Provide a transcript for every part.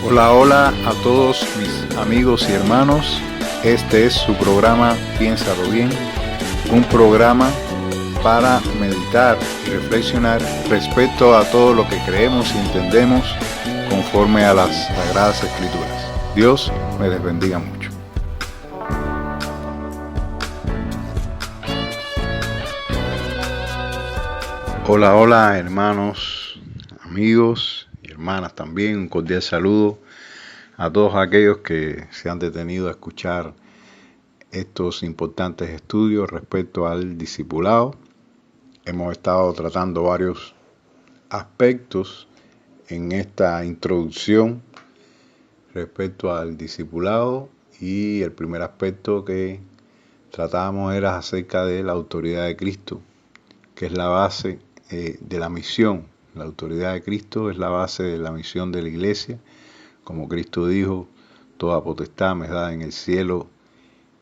Hola, hola a todos mis amigos y hermanos. Este es su programa Piénsalo Bien, un programa para meditar y reflexionar respecto a todo lo que creemos y entendemos conforme a las Sagradas Escrituras. Dios me les bendiga mucho. Hola, hola hermanos, amigos y hermanas también. Un cordial saludo a todos aquellos que se han detenido a escuchar estos importantes estudios respecto al discipulado. Hemos estado tratando varios aspectos en esta introducción respecto al discipulado, y el primer aspecto que tratábamos era acerca de la autoridad de Cristo, que es la base de la misión. La autoridad de Cristo es la base de la misión de la iglesia. Como Cristo dijo, toda potestad me es dada en el cielo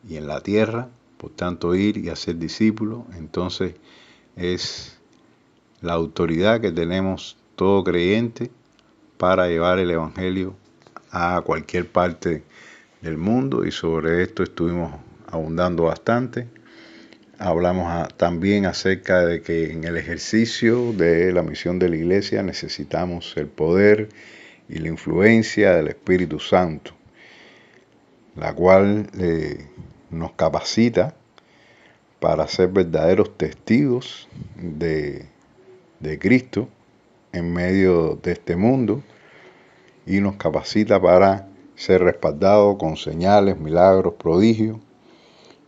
y en la tierra, por tanto ir y hacer discípulos. Entonces es la autoridad que tenemos todo creyente para llevar el evangelio a cualquier parte del mundo, y sobre esto estuvimos abundando bastante. Hablamos también acerca de que en el ejercicio de la misión de la iglesia necesitamos el poder y la influencia del Espíritu Santo, la cual nos capacita para ser verdaderos testigos de Cristo en medio de este mundo, y nos capacita para ser respaldados con señales, milagros, prodigios.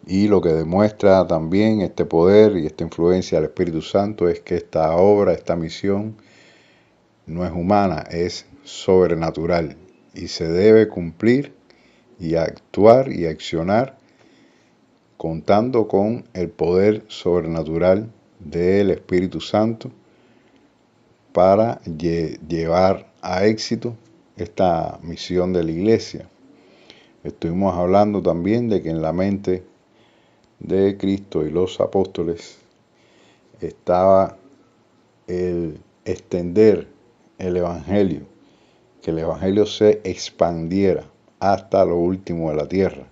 Y lo que demuestra también este poder y esta influencia del Espíritu Santo es que esta obra, esta misión, no es humana, es sobrenatural, y se debe cumplir y actuar y accionar contando con el poder sobrenatural del Espíritu Santo para llevar a éxito esta misión de la iglesia. Estuvimos hablando también de que en la mente de Cristo y los apóstoles estaba el extender el evangelio, que el evangelio se expandiera hasta lo último de la tierra. El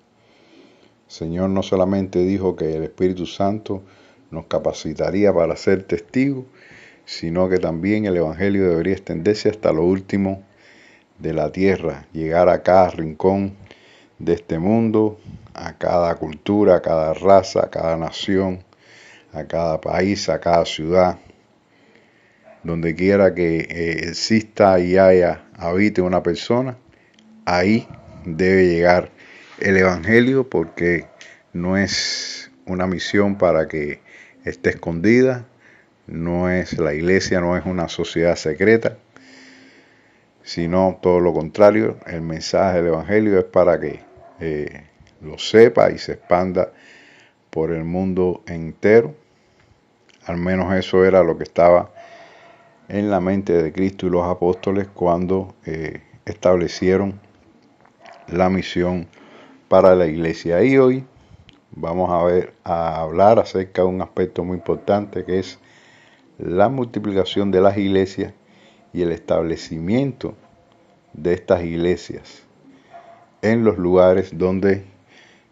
Señor no solamente dijo que el Espíritu Santo nos capacitaría para ser testigos, sino que también el evangelio debería extenderse hasta lo último de la tierra, llegar a cada rincón de este mundo, a cada cultura, a cada raza, a cada nación, a cada país, a cada ciudad. Donde quiera que exista y habite una persona, ahí debe llegar el evangelio, porque no es una misión para que esté escondida. No es la iglesia, no es una sociedad secreta, sino todo lo contrario. El mensaje del evangelio es para que lo sepa y se expanda por el mundo entero. Al menos eso era lo que estaba en la mente de Cristo y los apóstoles cuando establecieron la misión para la iglesia. Y hoy vamos a hablar acerca de un aspecto muy importante, que es la multiplicación de las iglesias y el establecimiento de estas iglesias en los lugares donde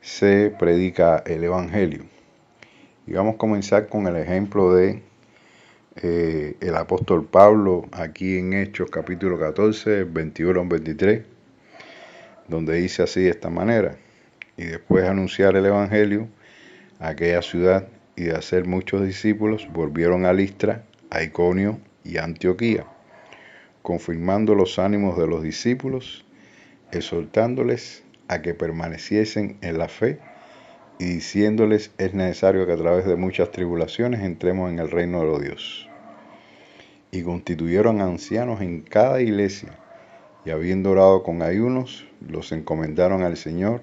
se predica el evangelio. Y vamos a comenzar con el ejemplo de el apóstol Pablo, aquí en Hechos capítulo 14, 21 al 23, donde dice así de esta manera: y después de anunciar el evangelio a aquella ciudad y de hacer muchos discípulos, volvieron a Listra, a Iconio y a Antioquía, confirmando los ánimos de los discípulos, exhortándoles a que permaneciesen en la fe, y diciéndoles: es necesario que a través de muchas tribulaciones entremos en el reino de los Dios. Y constituyeron ancianos en cada iglesia, y habiendo orado con ayunos, los encomendaron al Señor,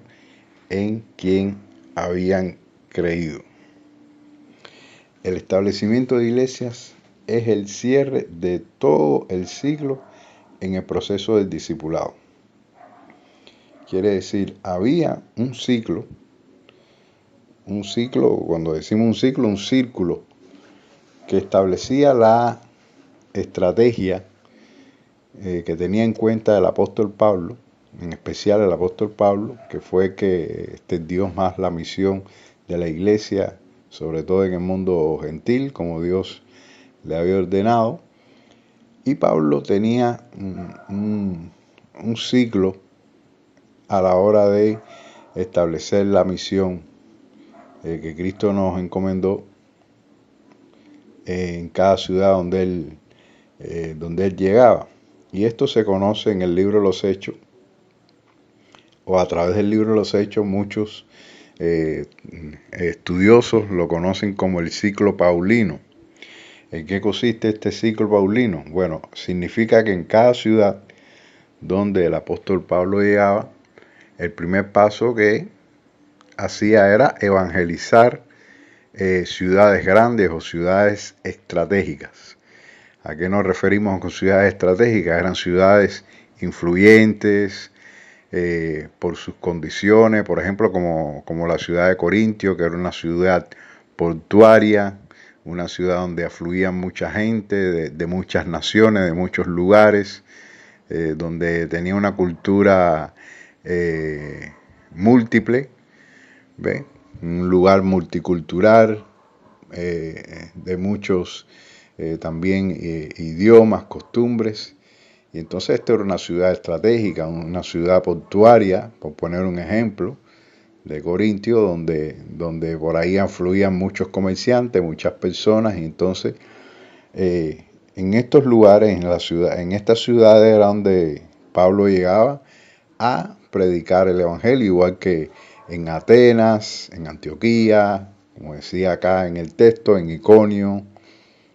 en quien habían creído. El establecimiento de iglesias es el cierre de todo el ciclo en el proceso del discipulado. Quiere decir, había un ciclo, cuando decimos un ciclo, un círculo, que establecía la estrategia que tenía en cuenta el apóstol Pablo, en especial el apóstol Pablo, que fue que extendió más la misión de la iglesia, sobre todo en el mundo gentil, como Dios le había ordenado. Y Pablo tenía un ciclo a la hora de establecer la misión que Cristo nos encomendó en cada ciudad donde él llegaba. Y esto se conoce en el libro de los Hechos, o a través del libro de los Hechos, muchos estudiosos lo conocen como el ciclo paulino. ¿En qué consiste este ciclo paulino? Bueno, significa que en cada ciudad donde el apóstol Pablo llegaba, el primer paso que hacía era evangelizar ciudades grandes o ciudades estratégicas. ¿A qué nos referimos con ciudades estratégicas? Eran ciudades influyentes por sus condiciones, por ejemplo, como la ciudad de Corintio, que era una ciudad portuaria, una ciudad donde afluían mucha gente de muchas naciones, de muchos lugares, donde tenía una cultura múltiple, ¿ve? Un lugar multicultural, de muchos también idiomas, costumbres. Y entonces esta era una ciudad estratégica, una ciudad portuaria, por poner un ejemplo, de Corintio, donde por ahí afluían muchos comerciantes, muchas personas, y entonces en estos lugares, en estas ciudades era donde Pablo llegaba a predicar el Evangelio, igual que en Atenas, en Antioquía, como decía acá en el texto, en Iconio,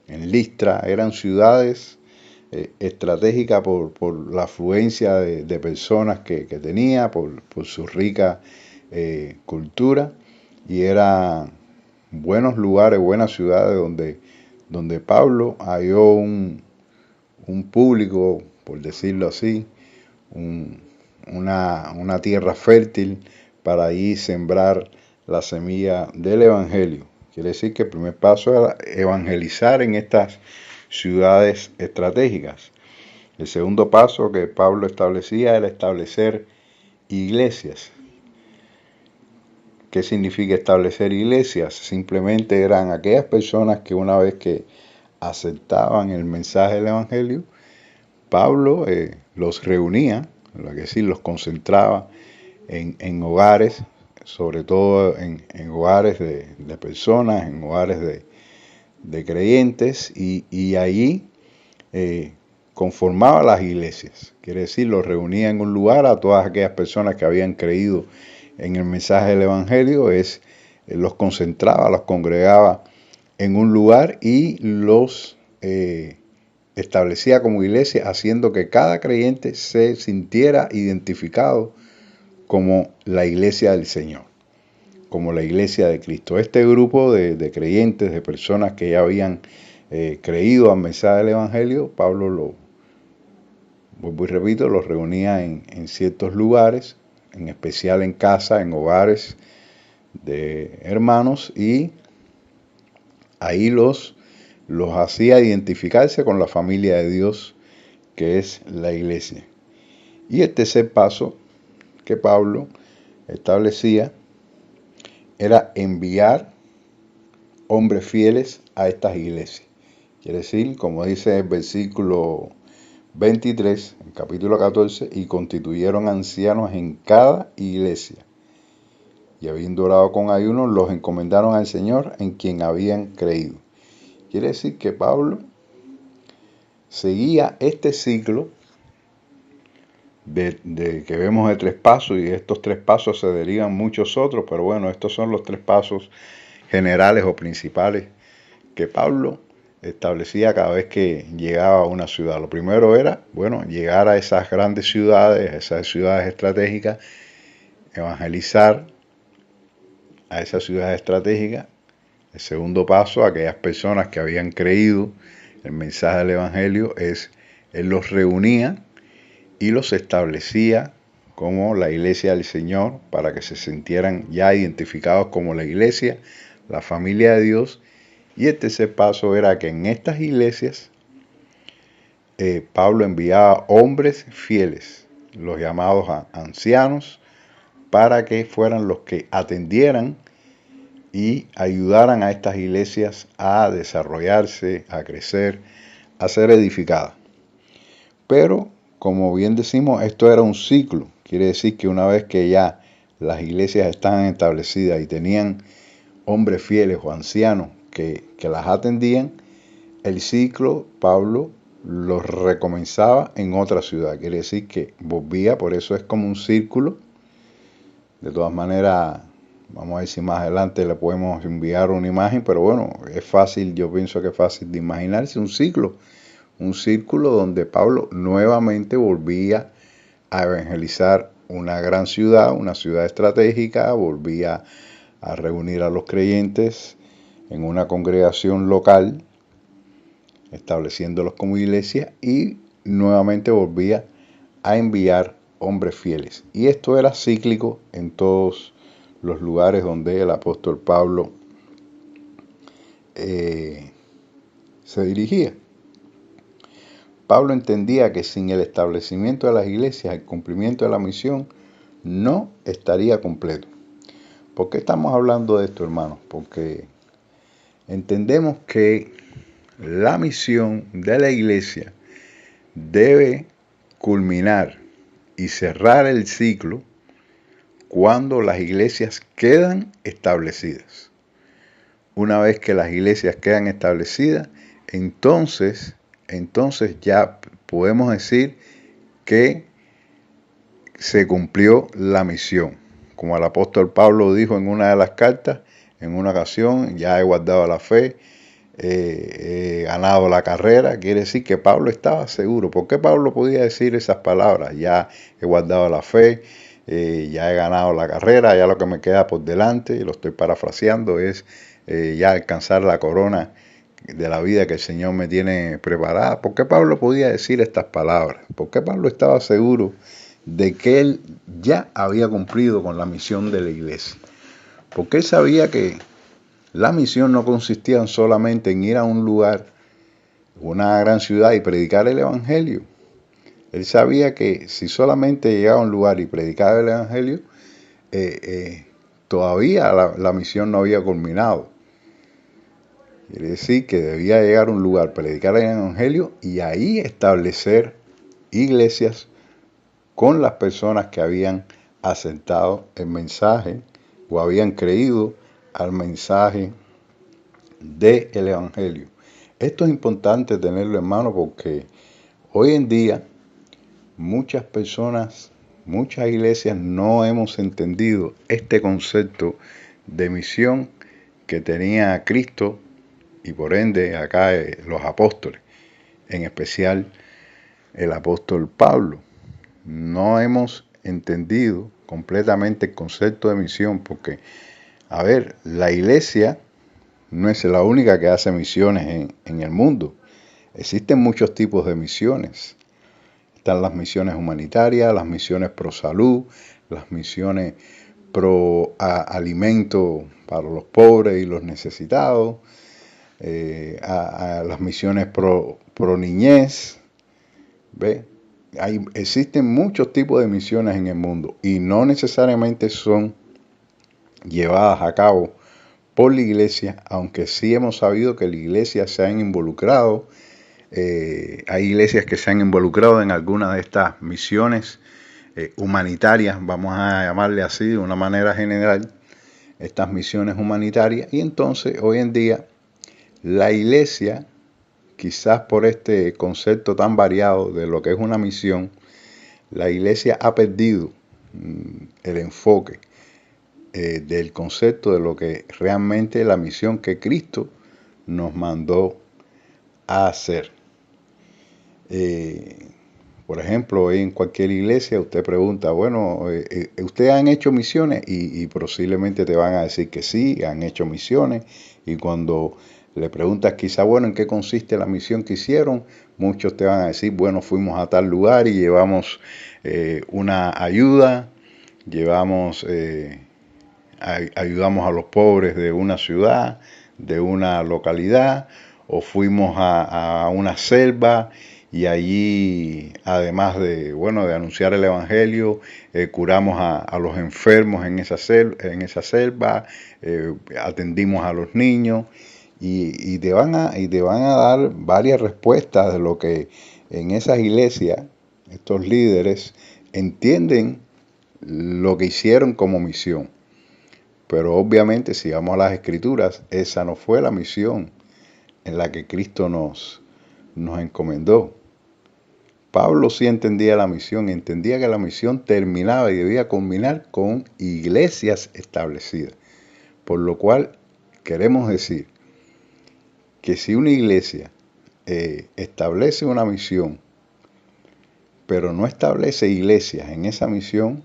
en Listra. Eran ciudades estratégicas por la afluencia de personas que tenía, por su rica cultura, y eran buenos lugares, buenas ciudades donde Pablo halló un público, por decirlo así, una tierra fértil para ahí sembrar la semilla del Evangelio. Quiere decir que el primer paso era evangelizar en estas ciudades estratégicas. El segundo paso que Pablo establecía era establecer iglesias. ¿Qué significa establecer iglesias? Simplemente eran aquellas personas que una vez que aceptaban el mensaje del Evangelio, Pablo los reunía, es decir, los concentraba en hogares, sobre todo en hogares de personas, en hogares de creyentes, y allí conformaba las iglesias. Quiere decir, los reunía en un lugar a todas aquellas personas que habían creído en el mensaje del Evangelio, los concentraba, los congregaba en un lugar y los establecía como iglesia, haciendo que cada creyente se sintiera identificado como la iglesia del Señor, como la iglesia de Cristo. Este grupo de creyentes, de personas que ya habían creído al mensaje del Evangelio, Pablo vuelvo y repito, los reunía en ciertos lugares, en especial en casa, en hogares de hermanos, y ahí los hacía identificarse con la familia de Dios, que es la iglesia. Y el tercer paso que Pablo establecía era enviar hombres fieles a estas iglesias. Quiere decir, como dice el versículo 23, en capítulo 14, y constituyeron ancianos en cada iglesia. Y habiendo orado con ayuno, los encomendaron al Señor en quien habían creído. Quiere decir que Pablo seguía este ciclo de que vemos de 3 pasos, y estos 3 pasos se derivan muchos otros, pero bueno, estos son los 3 pasos generales o principales que Pablo establecía cada vez que llegaba a una ciudad. Lo primero era, bueno, llegar a esas grandes ciudades, a esas ciudades estratégicas, evangelizar a esas ciudades estratégicas. El segundo paso, aquellas personas que habían creído el mensaje del Evangelio, él los reunía y los establecía como la iglesia del Señor, para que se sintieran ya identificados como la iglesia, la familia de Dios. Y el tercer paso era que en estas iglesias Pablo enviaba hombres fieles, los llamados ancianos, para que fueran los que atendieran y ayudaran a estas iglesias a desarrollarse, a crecer, a ser edificadas. Pero, como bien decimos, esto era un ciclo. Quiere decir que una vez que ya las iglesias estaban establecidas y tenían hombres fieles o ancianos que las atendían, el ciclo Pablo los recomenzaba en otra ciudad. Quiere decir que volvía, por eso es como un círculo. De todas maneras, vamos a ver si más adelante le podemos enviar una imagen, pero bueno, es fácil, yo pienso que es fácil de imaginarse un círculo donde Pablo nuevamente volvía a evangelizar una gran ciudad, una ciudad estratégica, volvía a reunir a los creyentes en una congregación local, estableciéndolos como iglesia, y nuevamente volvía a enviar hombres fieles. Y esto era cíclico en todos los lugares donde el apóstol Pablo se dirigía. Pablo entendía que sin el establecimiento de las iglesias, el cumplimiento de la misión no estaría completo. ¿Por qué estamos hablando de esto, hermanos? Porque entendemos que la misión de la iglesia debe culminar y cerrar el ciclo cuando las iglesias quedan establecidas. Una vez que las iglesias quedan establecidas, entonces ya podemos decir que se cumplió la misión. Como el apóstol Pablo dijo en una de las cartas, en una ocasión, ya he guardado la fe, he ganado la carrera. Quiere decir que Pablo estaba seguro. ¿Por qué Pablo podía decir esas palabras? Ya he guardado la fe, ya he ganado la carrera, ya lo que me queda por delante, y lo estoy parafraseando, es ya alcanzar la corona de la vida que el Señor me tiene preparada. ¿Por qué Pablo podía decir estas palabras? ¿Por qué Pablo estaba seguro de que él ya había cumplido con la misión de la iglesia? Porque él sabía que la misión no consistía solamente en ir a un lugar, una gran ciudad, y predicar el evangelio. Él sabía que si solamente llegaba a un lugar y predicaba el evangelio, todavía la misión no había culminado. Quiere decir que debía llegar a un lugar, predicar el evangelio y ahí establecer iglesias con las personas que habían aceptado el mensaje o habían creído al mensaje del evangelio. Esto es importante tenerlo en mano porque hoy en día muchas personas, muchas iglesias no hemos entendido este concepto de misión que tenía Cristo y por ende acá los apóstoles, en especial el apóstol Pablo. No hemos entendido completamente el concepto de misión porque, a ver, la iglesia no es la única que hace misiones en el mundo. Existen muchos tipos de misiones. Están las misiones humanitarias, las misiones pro salud, las misiones pro alimento para los pobres y los necesitados, a las misiones pro niñez. ¿Ve? Existen muchos tipos de misiones en el mundo y no necesariamente son llevadas a cabo por la iglesia, aunque sí hemos sabido que la iglesia se han involucrado. Hay iglesias que se han involucrado en algunas de estas misiones humanitarias, vamos a llamarle así de una manera general, estas misiones humanitarias. Y entonces hoy en día la iglesia, quizás por este concepto tan variado de lo que es una misión, la iglesia ha perdido el enfoque del concepto de lo que realmente es la misión que Cristo nos mandó a hacer. Por ejemplo, hoy en cualquier iglesia usted pregunta, bueno, ¿ustedes han hecho misiones? Y posiblemente te van a decir que sí, han hecho misiones. Y cuando le preguntas quizá, bueno, ¿en qué consiste la misión que hicieron? Muchos te van a decir, bueno, fuimos a tal lugar y llevamos una ayuda, ayudamos a los pobres de una ciudad, de una localidad, o fuimos a una selva y allí, además de, bueno, de anunciar el Evangelio, curamos a los enfermos en esa selva, atendimos a los niños y te van a dar varias respuestas de lo que en esas iglesias, estos líderes entienden lo que hicieron como misión. Pero obviamente, si vamos a las Escrituras, esa no fue la misión en la que Cristo nos encomendó. Pablo sí entendía la misión, entendía que la misión terminaba y debía culminar con iglesias establecidas. Por lo cual queremos decir que si una iglesia establece una misión, pero no establece iglesias en esa misión,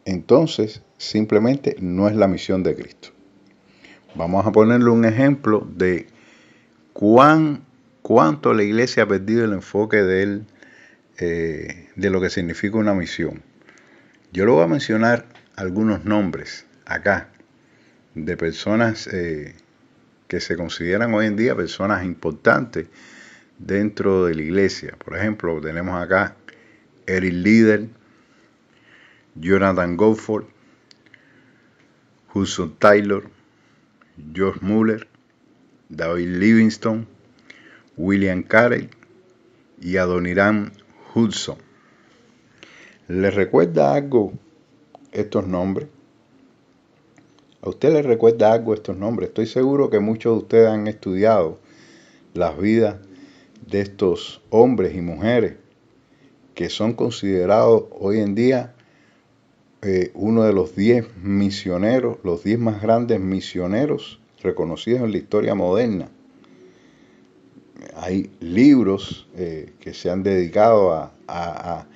entonces simplemente no es la misión de Cristo. Vamos a ponerle un ejemplo de cuánto la iglesia ha perdido el enfoque de lo que significa una misión. Yo le voy a mencionar algunos nombres acá de personas que se consideran hoy en día personas importantes dentro de la iglesia. Por ejemplo, tenemos acá Eric Liddell, Jonathan Goforth, Hudson Taylor, George Muller, David Livingstone, William Carey y Adoniram Hudson. ¿Les recuerda algo estos nombres? ¿A usted les recuerda algo estos nombres? Estoy seguro que muchos de ustedes han estudiado las vidas de estos hombres y mujeres que son considerados hoy en día uno de los 10 misioneros, los 10 más grandes misioneros reconocidos en la historia moderna. Hay libros que se han dedicado a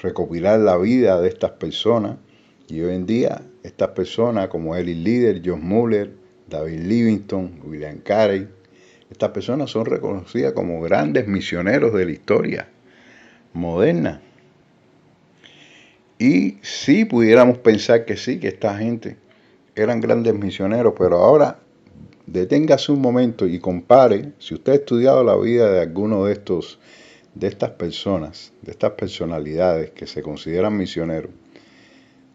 recopilar la vida de estas personas y hoy en día estas personas como Eric Liddell, John Muller, David Livingstone, William Carey, estas personas son reconocidas como grandes misioneros de la historia moderna. Y sí pudiéramos pensar que sí, que esta gente eran grandes misioneros, pero ahora deténgase un momento y compare, si usted ha estudiado la vida de alguno de estas personas, de estas personalidades que se consideran misioneros,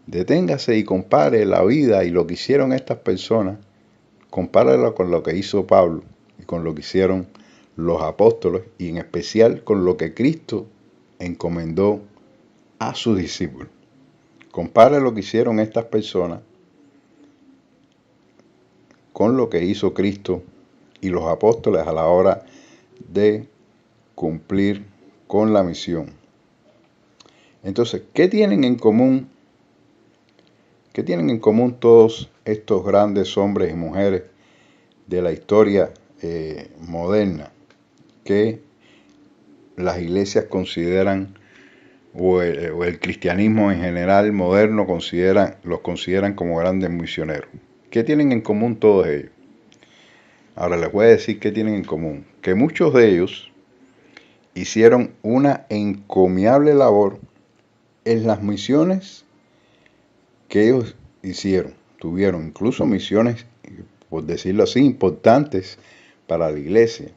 deténgase y compare la vida y lo que hicieron estas personas, compárelo con lo que hizo Pablo y con lo que hicieron los apóstoles y en especial con lo que Cristo encomendó a sus discípulos. Compare lo que hicieron estas personas con lo que hizo Cristo y los apóstoles a la hora de cumplir con la misión. Entonces, ¿qué tienen en común? ¿Qué tienen en común todos estos grandes hombres y mujeres de la historia moderna que las iglesias consideran o el cristianismo en general moderno los consideran como grandes misioneros? ¿Qué tienen en común todos ellos? Ahora les voy a decir qué tienen en común. Que muchos de ellos hicieron una encomiable labor en las misiones que ellos hicieron. Tuvieron incluso misiones, por decirlo así, importantes para la iglesia.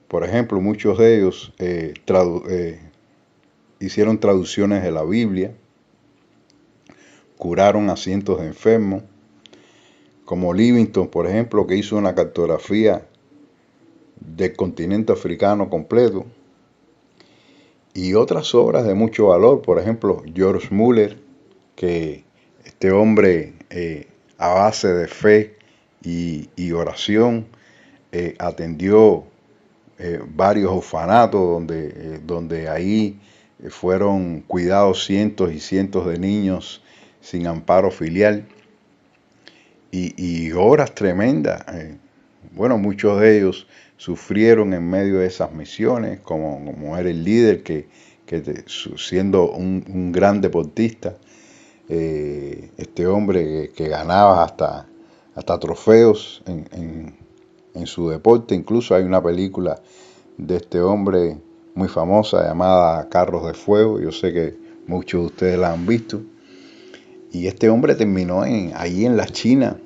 Por ejemplo, muchos de ellos hicieron traducciones de la Biblia, curaron a cientos de enfermos, como Livingstone, por ejemplo, que hizo una cartografía del continente africano completo, y otras obras de mucho valor. Por ejemplo, George Muller, que este hombre a base de fe y oración atendió varios orfanatos donde ahí fueron cuidados cientos y cientos de niños sin amparo filial y obras tremendas. Bueno, muchos de ellos sufrieron en medio de esas misiones, como era el líder que siendo un gran deportista, este hombre que ganaba hasta trofeos en su deporte. Incluso hay una película de este hombre muy famosa llamada Carros de Fuego. Yo sé que muchos de ustedes la han visto. Y este hombre terminó allí en la China,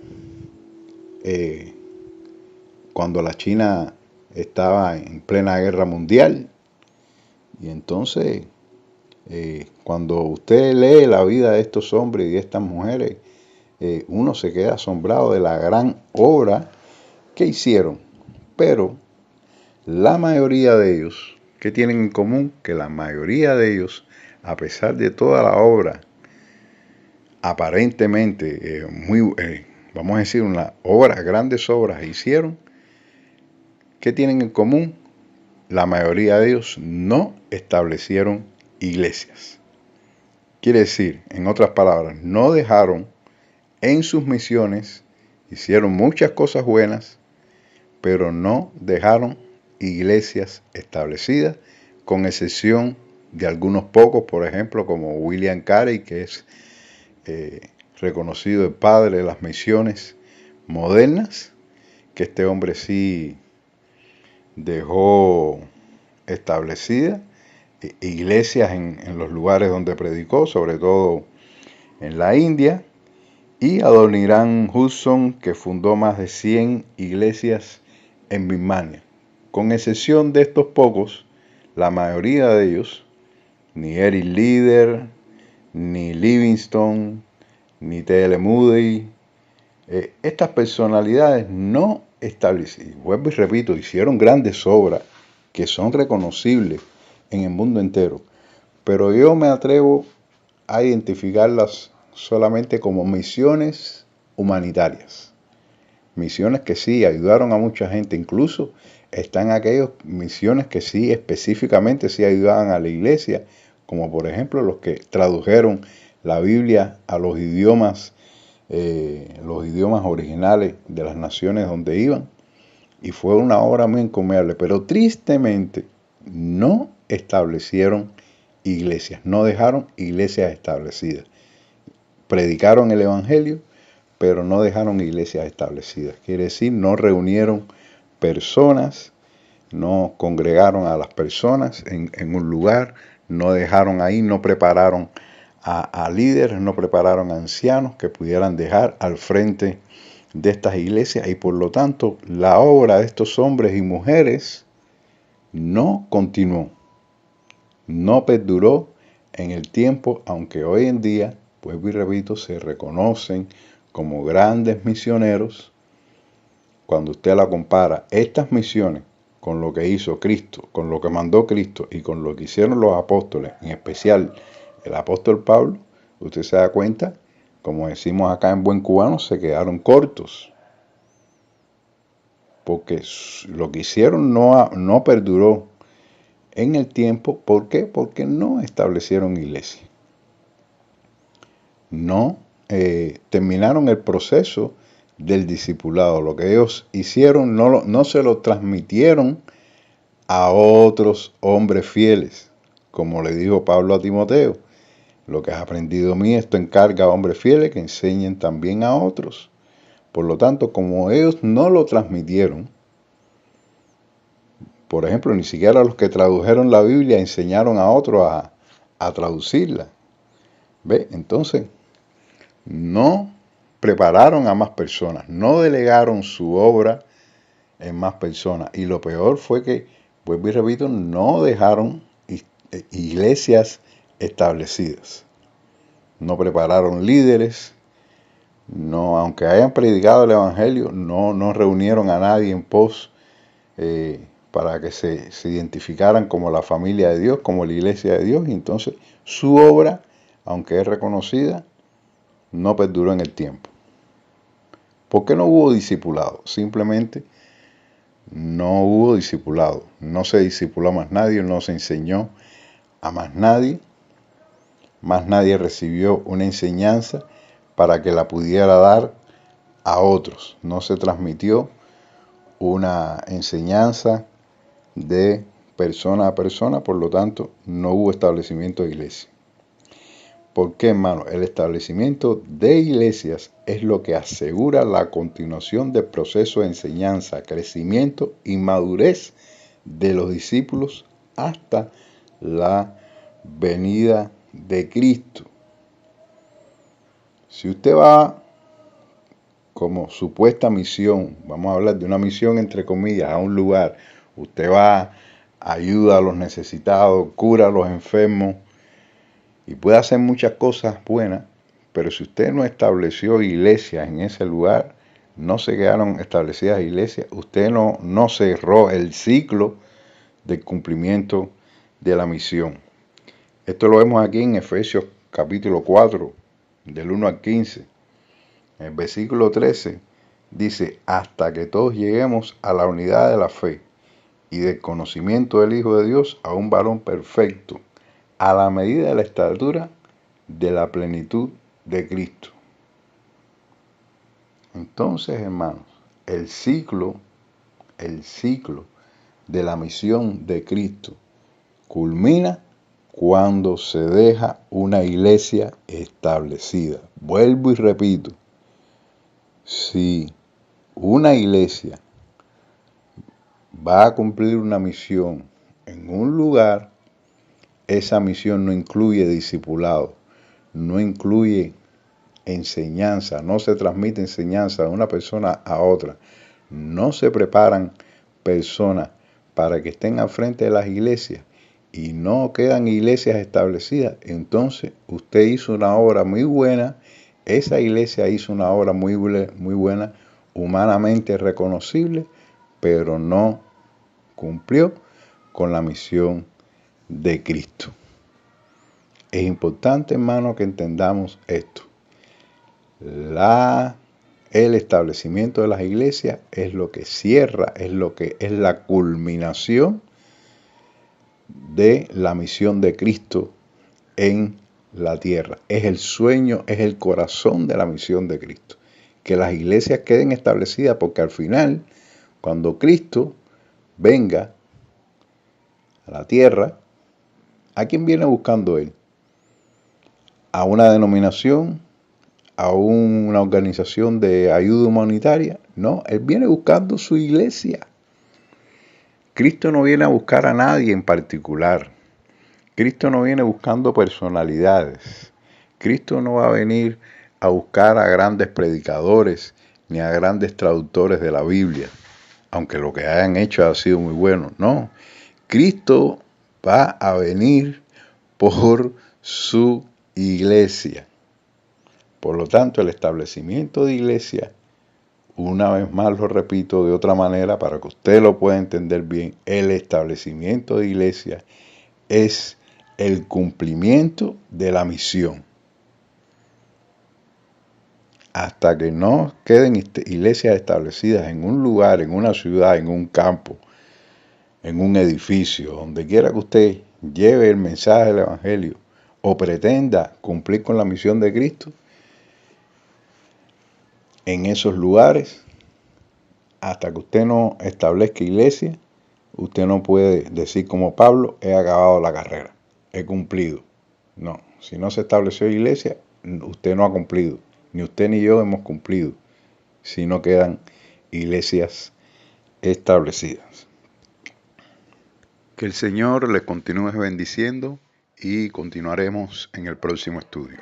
cuando la China estaba en plena guerra mundial. Y entonces, cuando usted lee la vida de estos hombres y de estas mujeres, uno se queda asombrado de la gran obra que hicieron. Pero la mayoría de ellos, ¿qué tienen en común? Que la mayoría de ellos, a pesar de toda la obra, aparentemente vamos a decir, grandes obras hicieron, ¿qué tienen en común? La mayoría de ellos no establecieron iglesias. Quiere decir, en otras palabras, no dejaron en sus misiones, hicieron muchas cosas buenas, pero no dejaron iglesias establecidas, con excepción de algunos pocos, por ejemplo, como William Carey, que es reconocido el padre de las misiones modernas, que este hombre sí dejó establecidas iglesias en los lugares donde predicó, sobre todo en la India, y Adoniram Hudson, que fundó más de 100 iglesias en Birmania. Con excepción de estos pocos, la mayoría de ellos, ni Eric Lieder, ni Livingstone, ni T.L. Moody, estas personalidades no establecieron, vuelvo y repito, hicieron grandes obras que son reconocibles en el mundo entero, pero yo me atrevo a identificarlas solamente como misiones humanitarias, misiones que sí ayudaron a mucha gente. Incluso están aquellas misiones que sí específicamente sí ayudaban a la iglesia, como por ejemplo los que tradujeron la Biblia a los idiomas originales de las naciones donde iban, y fue una obra muy encomiable, pero tristemente no establecieron iglesias, no dejaron iglesias establecidas. Predicaron el evangelio, pero no dejaron iglesias establecidas. Quiere decir, no reunieron personas, no congregaron a las personas en un lugar, no dejaron ahí, no prepararon a líderes, no prepararon a ancianos que pudieran dejar al frente de estas iglesias, y por lo tanto la obra de estos hombres y mujeres no continuó, no perduró en el tiempo, aunque hoy en día, vuelvo y repito, se reconocen como grandes misioneros. Cuando usted la compara estas misiones con lo que hizo Cristo, con lo que mandó Cristo y con lo que hicieron los apóstoles, en especial el apóstol Pablo, usted se da cuenta, como decimos acá en buen cubano, se quedaron cortos, porque lo que hicieron no perduró en el tiempo. ¿Por qué? Porque no establecieron iglesia, no terminaron el proceso del discipulado. Lo que ellos hicieron no se lo transmitieron a otros hombres fieles, como le dijo Pablo a Timoteo: lo que has aprendido de mí, esto encarga a hombres fieles que enseñen también a otros. Por lo tanto, como ellos no lo transmitieron, por ejemplo, ni siquiera los que tradujeron la Biblia enseñaron a otros a traducirla. ¿Ve? Entonces, no prepararon a más personas, no delegaron su obra en más personas. Y lo peor fue que, vuelvo y repito, no dejaron iglesias establecidas. No prepararon líderes, no, aunque hayan predicado el evangelio, no reunieron a nadie en pos para que se identificaran como la familia de Dios, como la iglesia de Dios. Y entonces su obra, aunque es reconocida, no perduró en el tiempo. ¿Por qué no hubo discipulado? Simplemente no hubo discipulado. No se discipuló a más nadie, no se enseñó a más nadie recibió una enseñanza para que la pudiera dar a otros. No se transmitió una enseñanza de persona a persona, por lo tanto no hubo establecimiento de iglesia. ¿Por qué, hermano? El establecimiento de iglesias es lo que asegura la continuación del proceso de enseñanza, crecimiento y madurez de los discípulos hasta la venida de Cristo. Si usted va como supuesta misión, vamos a hablar de una misión entre comillas, a un lugar, Usted va, ayuda a los necesitados, cura a los enfermos y puede hacer muchas cosas buenas, pero si usted no estableció iglesias en ese lugar, no se quedaron establecidas iglesias, usted no cerró el ciclo del cumplimiento de la misión. Esto lo vemos aquí en Efesios capítulo 4, del 1 al 15. En el versículo 13 dice, hasta que todos lleguemos a la unidad de la fe y del conocimiento del Hijo de Dios, a un varón perfecto, a la medida de la estatura de la plenitud de Cristo. Entonces, hermanos, el ciclo de la misión de Cristo culmina cuando se deja una iglesia establecida. Vuelvo y repito, si una iglesia va a cumplir una misión en un lugar, esa misión no incluye discipulado, no incluye enseñanza, no se transmite enseñanza de una persona a otra, no se preparan personas para que estén al frente de las iglesias y no quedan iglesias establecidas, entonces usted hizo una obra muy buena, esa iglesia hizo una obra muy buena, humanamente reconocible, pero no cumplió con la misión de Cristo. Es importante, hermano, que entendamos esto. El establecimiento de las iglesias es lo que cierra, es lo que es la culminación de la misión de Cristo en la tierra. Es el sueño, es el corazón de la misión de Cristo. Que las iglesias queden establecidas, porque al final, cuando Cristo venga a la tierra, ¿a quién viene buscando Él? ¿A una denominación? ¿A una organización de ayuda humanitaria? No, Él viene buscando su iglesia. Cristo no viene a buscar a nadie en particular. Cristo no viene buscando personalidades. Cristo no va a venir a buscar a grandes predicadores ni a grandes traductores de la Biblia, aunque lo que hayan hecho ha sido muy bueno. No, Cristo va a venir por su iglesia. Por lo tanto, el establecimiento de iglesia, una vez más lo repito de otra manera para que usted lo pueda entender bien, el establecimiento de iglesia es el cumplimiento de la misión. Hasta que no queden iglesias establecidas en un lugar, en una ciudad, en un campo, en un edificio, donde quiera que usted lleve el mensaje del Evangelio o pretenda cumplir con la misión de Cristo, en esos lugares, hasta que usted no establezca iglesia, usted no puede decir como Pablo, he acabado la carrera, he cumplido. No, si no se estableció iglesia, usted no ha cumplido. Ni usted ni yo hemos cumplido, si no quedan iglesias establecidas. Que el Señor le continúe bendiciendo y continuaremos en el próximo estudio.